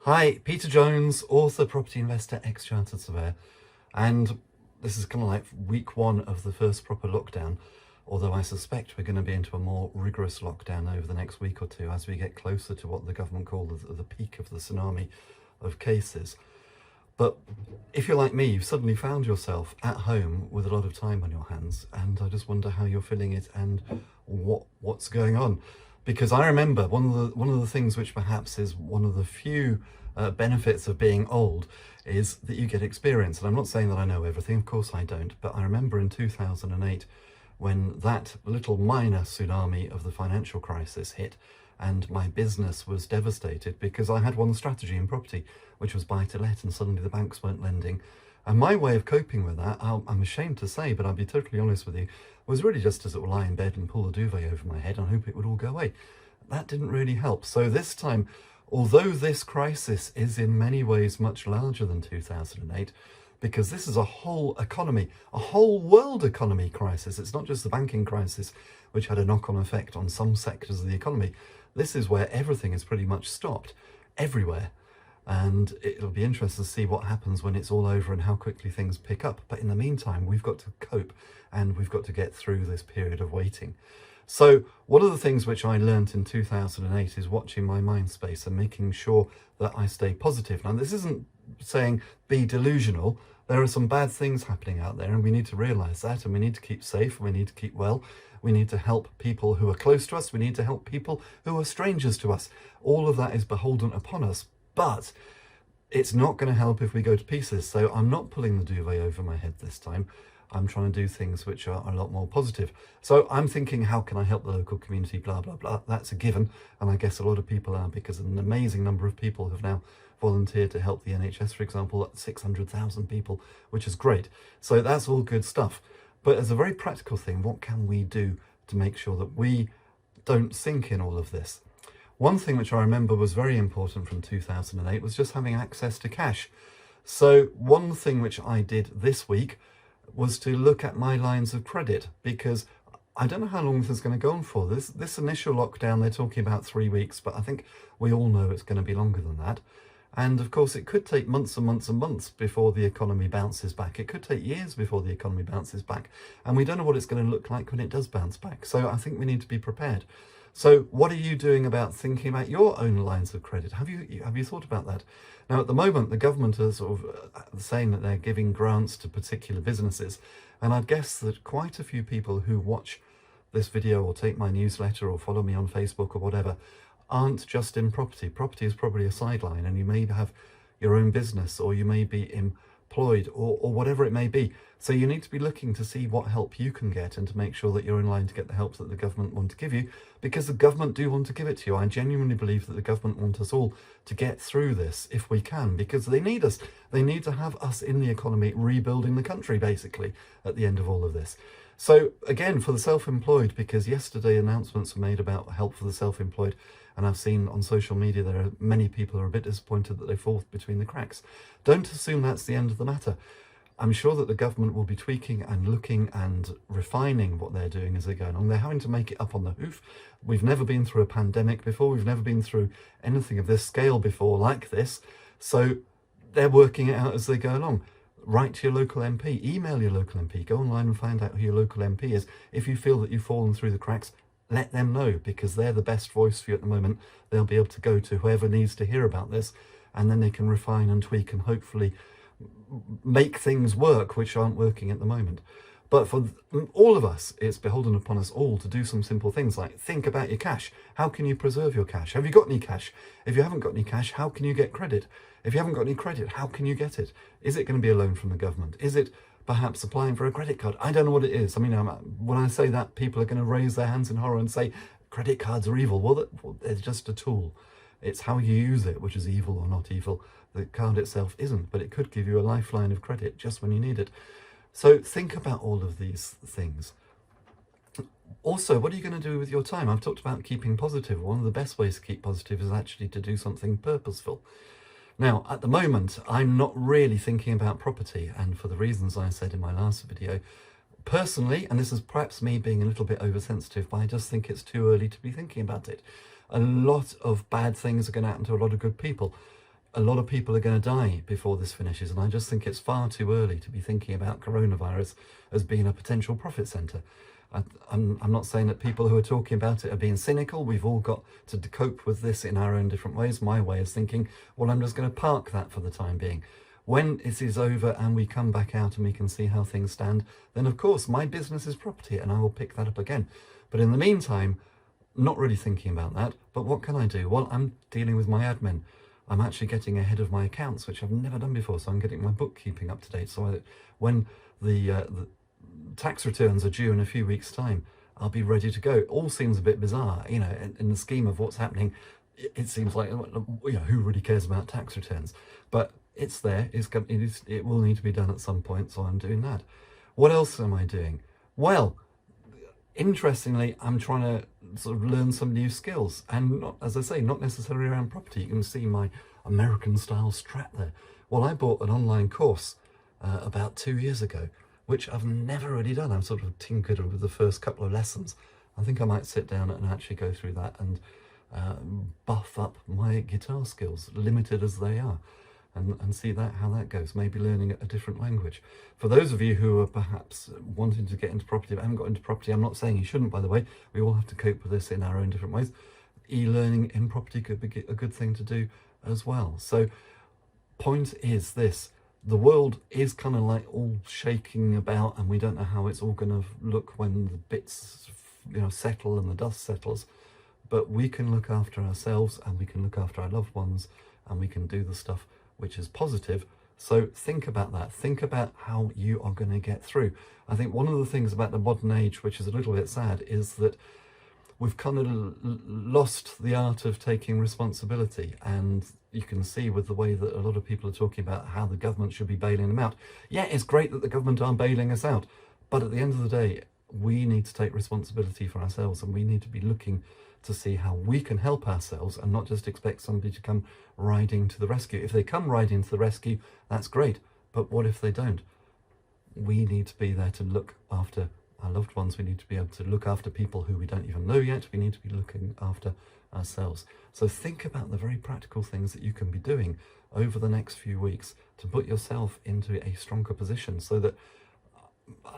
Hi, Peter Jones, author, property investor, ex-chartered surveyor, and this is kind of like week one of the first proper lockdown, although I suspect we're going to be into a more rigorous lockdown over the next week or two as we get closer to what the government call the peak of the tsunami of cases. But if you're like me, you've suddenly found yourself at home with a lot of time on your hands, and I just wonder how you're feeling it and what's going on. Because I remember one of the things which perhaps is one of the few benefits of being old is that you get experience. And I'm not saying that I know everything, of course I don't, but I remember in 2008 when that little minor tsunami of the financial crisis hit, and my business was devastated because I had one strategy in property, which was buy to let, and suddenly the banks weren't lending. And my way of coping with that, I'm ashamed to say, but I'll be totally honest with you, was really just to sort of lie in bed and pull the duvet over my head and hope it would all go away. That didn't really help. So this time, although this crisis is in many ways much larger than 2008, because this is a whole economy, a whole world economy crisis. It's not just the banking crisis, which had a knock-on effect on some sectors of the economy. This is where everything is pretty much stopped, everywhere. And it'll be interesting to see what happens when it's all over and how quickly things pick up. But in the meantime, we've got to cope and we've got to get through this period of waiting. So one of the things which I learnt in 2008 is watching my mind space and making sure that I stay positive. Now, this isn't saying be delusional. There are some bad things happening out there and we need to realise that, and we need to keep safe and we need to keep well. We need to help people who are close to us. We need to help people who are strangers to us. All of that is beholden upon us, but it's not going to help if we go to pieces. So I'm not pulling the duvet over my head this time. I'm trying to do things which are a lot more positive. So I'm thinking, how can I help the local community, blah, blah, blah. That's a given. And I guess a lot of people are, because an amazing number of people have now volunteered to help the NHS, for example, at 600,000 people, which is great. So that's all good stuff. But as a very practical thing, what can we do to make sure that we don't sink in all of this? One thing which I remember was very important from 2008 was just having access to cash. So one thing which I did this week was to look at my lines of credit, because I don't know how long this is going to go on for. This initial lockdown, they're talking about 3 weeks, but I think we all know it's going to be longer than that. And of course, it could take months and months and months before the economy bounces back. It could take years before the economy bounces back. And we don't know what it's going to look like when it does bounce back. So I think we need to be prepared. So what are you doing about thinking about your own lines of credit? Have you thought about that? Now, at the moment, the government is sort of saying that they're giving grants to particular businesses. And I'd guess that quite a few people who watch this video or take my newsletter or follow me on Facebook or whatever aren't just in property. Property is probably a sideline, and you may have your own business, or you may be employed, or whatever it may be. So you need to be looking to see what help you can get and to make sure that you're in line to get the help that the government want to give you, because the government do want to give it to you. I genuinely believe that the government want us all to get through this if we can, because they need us. They need to have us in the economy rebuilding the country, basically, at the end of all of this. So again, for the self-employed, because yesterday announcements were made about help for the self-employed, and I've seen on social media there are many people who are a bit disappointed that they fall between the cracks. Don't assume that's the end of the matter. I'm sure that the government will be tweaking and looking and refining what they're doing as they go along. They're having to make it up on the hoof. We've never been through a pandemic before. We've never been through anything of this scale before like this. So they're working it out as they go along. Write to your local MP, email your local MP, go online and find out who your local MP is. If you feel that you've fallen through the cracks, let them know, because they're the best voice for you at the moment. They'll be able to go to whoever needs to hear about this, and then they can refine and tweak and hopefully make things work which aren't working at the moment. But for all of us, it's beholden upon us all to do some simple things like think about your cash. How can you preserve your cash? Have you got any cash? If you haven't got any cash, how can you get credit? If you haven't got any credit, how can you get it? Is it going to be a loan from the government? Is it perhaps applying for a credit card? I don't know what it is. I mean, when I say that, people are going to raise their hands in horror and say credit cards are evil. Well, they're just a tool. It's how you use it which is evil or not evil. The card itself isn't, but it could give you a lifeline of credit just when you need it. So think about all of these things. Also, what are you going to do with your time? I've talked about keeping positive. One of the best ways to keep positive is actually to do something purposeful. Now, at the moment, I'm not really thinking about property, and for the reasons I said in my last video, personally, and this is perhaps me being a little bit oversensitive, but I just think it's too early to be thinking about it. A lot of bad things are going to happen to a lot of good people. a lot of people are going to die before this finishes, and I just think it's far too early to be thinking about coronavirus as being a potential profit centre. I'm not saying that people who are talking about it are being cynical. We've all got to cope with this in our own different ways. My way is thinking, well, I'm just going to park that for the time being. When it is over and we come back out and we can see how things stand, then of course my business is property and I will pick that up again. But in the meantime, not really thinking about that. But what can I do? Well, I'm dealing with my admin. I'm actually getting ahead of my accounts, which I've never done before. So I'm getting my bookkeeping up to date. So when the tax returns are due in a few weeks' time, I'll be ready to go. It all seems a bit bizarre, you know, in the scheme of what's happening. It seems like, you know, who really cares about tax returns? But it's there. It will need to be done at some point, so I'm doing that. What else am I doing? Well, interestingly, I'm trying to sort of learn some new skills, and not, as I say, not necessarily around property. You can see my American-style strap there. Well, I bought an online course about 2 years ago, which I've never really done. I've sort of tinkered with the first couple of lessons. I think I might sit down and actually go through that and buff up my guitar skills, limited as they are, and see how that goes. Maybe learning a different language. For those of you who are perhaps wanting to get into property but haven't got into property, I'm not saying you shouldn't, by the way. We all have to cope with this in our own different ways. E-learning in property could be a good thing to do as well. So point is this: the world is kind of like all shaking about, and we don't know how it's all going to look when the bits, you know, settle and the dust settles. But we can look after ourselves, and we can look after our loved ones, and we can do the stuff which is positive. So think about that. Think about how you are going to get through. I think one of the things about the modern age, which is a little bit sad, is that we've kind of lost the art of taking responsibility. And you can see with the way that a lot of people are talking about how the government should be bailing them out. Yeah, it's great that the government are bailing us out, but at the end of the day, we need to take responsibility for ourselves, and we need to be looking to see how we can help ourselves and not just expect somebody to come riding to the rescue. If they come riding to the rescue, that's great, but what if they don't? We need to be there to look after our loved ones. We need to be able to look after people who we don't even know yet. We need to be looking after ourselves. So think about the very practical things that you can be doing over the next few weeks to put yourself into a stronger position, so that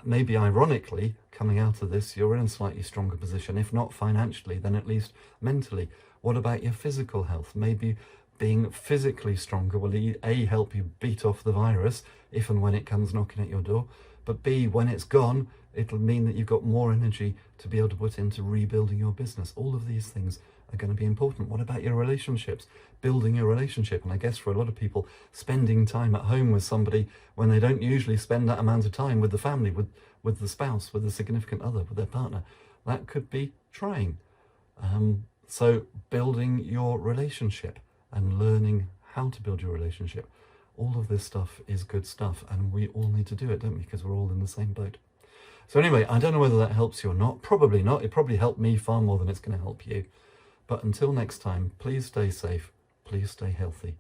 maybe ironically, coming out of this, you're in a slightly stronger position, if not financially, then at least mentally. What about your physical health? Maybe being physically stronger will A, help you beat off the virus if and when it comes knocking at your door, but B, when it's gone, it'll mean that you've got more energy to be able to put into rebuilding your business. All of these things are going to be important. What about your relationships? Building your relationship. And I guess for a lot of people, spending time at home with somebody when they don't usually spend that amount of time with the family, with the spouse, with the significant other, with their partner, that could be trying. So building your relationship and learning how to build your relationship. All of this stuff is good stuff, and we all need to do it, don't we? Because we're all in the same boat. So anyway, I don't know whether that helps you or not. Probably not. It probably helped me far more than it's going to help you. But until next time, please stay safe. Please stay healthy.